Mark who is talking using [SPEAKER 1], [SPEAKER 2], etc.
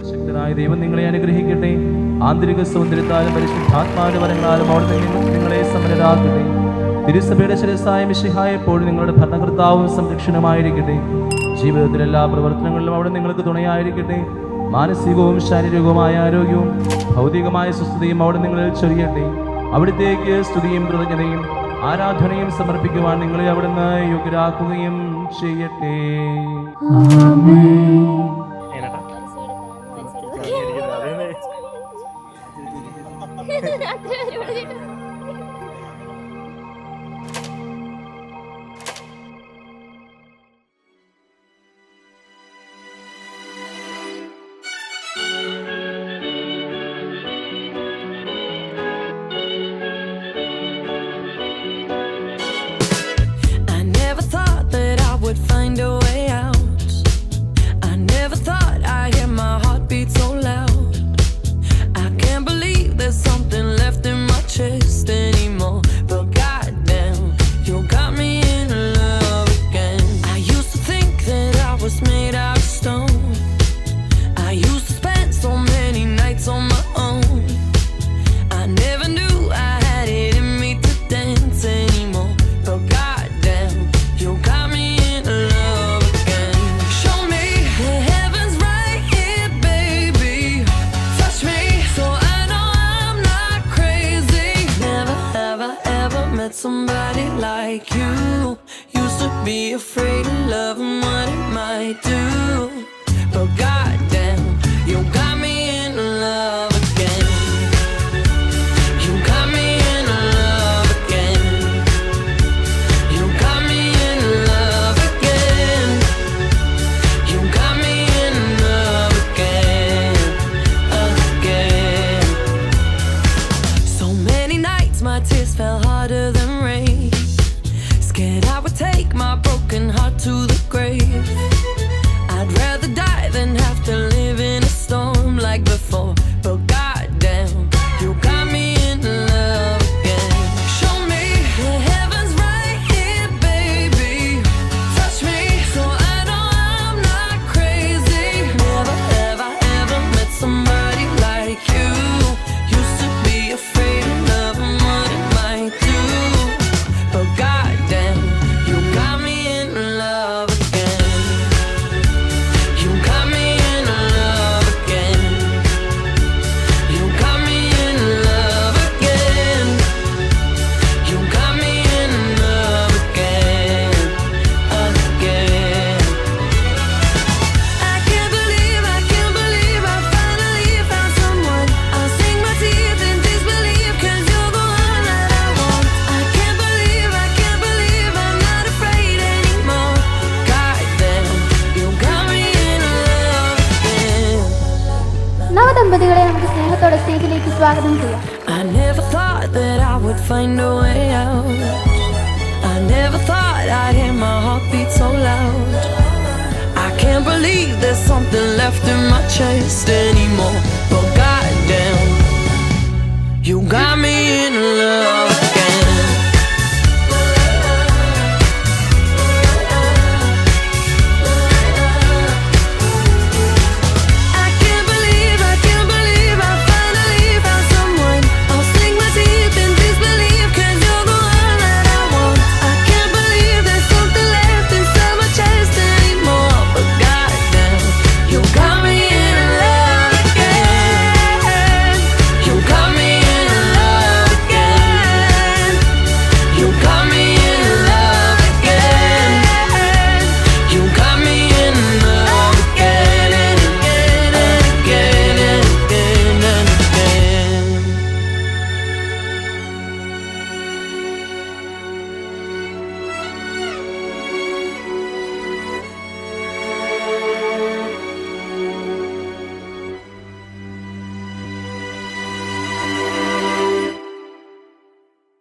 [SPEAKER 1] ശക്തനായ ദൈവം നിങ്ങളെ അനുഗ്രഹിക്കട്ടെ. ആന്തരിക സൗന്ദര്യത്താലും പരിശുദ്ധാത്മാവിന്റെ വരങ്ങളാലും അവിടെ നിങ്ങളെ സമരരാക്കട്ടെ. തിരുസഭയുടെ ശിരസ്സായ മിശിഹായ എപ്പോഴും നിങ്ങളുടെ ഭരണകർത്താവും സംരക്ഷണമായിരിക്കട്ടെ. ജീവിതത്തിലെ എല്ലാ പ്രവർത്തനങ്ങളിലും അവിടെ നിങ്ങൾക്ക് തുണയായിരിക്കട്ടെ. മാനസികവും ശാരീരികവുമായ ആരോഗ്യവും ഭൗതികമായ സുസ്ഥിതിയും അവിടെ നിങ്ങളിൽ ചൊരിയട്ടെ. അവിടത്തേക്ക് സ്തുതിയും കൃതജ്ഞതയും ആരാധനയും സമർപ്പിക്കുവാൻ നിങ്ങളെ അവിടുന്ന് യോഗ്യരാക്കുകയും ചെയ്യട്ടെ.
[SPEAKER 2] Find a way out. I never thought I'd hear my heartbeat so loud. I can't believe there's something left in my chest anymore. But goddamn, you got me in love again. I used to think that I was made out of stone. I used to spend so many nights on my own. I never knew I had it in me to dance anymore. But goddamn, you got me in love again. Show me the heavens right here, baby. Touch me so I know I'm not crazy. Never have I ever met somebody like you. Used to be afraid of love and what it might do. But goddamn, you got me in love again. You got me in love again. You got me in love again. You got me in love again, again. So many nights my tears fell harder than rain. Scared I would take my broken heart to the grave. I'd rather die than have to live in a storm like before. But goddamn, you got me in love again. Show me the heavens right here, baby. Touch me so I know I'm not crazy. Never have I ever met somebody like you. Used to be afraid of love and what it might do. But goddamn, you got me in love again. You got me in love again. You got me in love again. You got me in love again, again. I can't believe I finally found someone. I'll sink my teeth in disbelief 'cause you're the one that I want. I can't believe I'm not afraid anymore. Goddamn, you got me in love again.
[SPEAKER 3] നവദമ്പതികളെ നമുക്ക് സ്നേഹത്തോടെ സ്റ്റേജിലേക്ക് സ്വാഗതം ചെയ്യാം.
[SPEAKER 2] I never thought that I would find a way out. I never thought I'd hear my heartbeat so loud. I can't believe there's something left in my chest anymore. But goddamn, you got me in love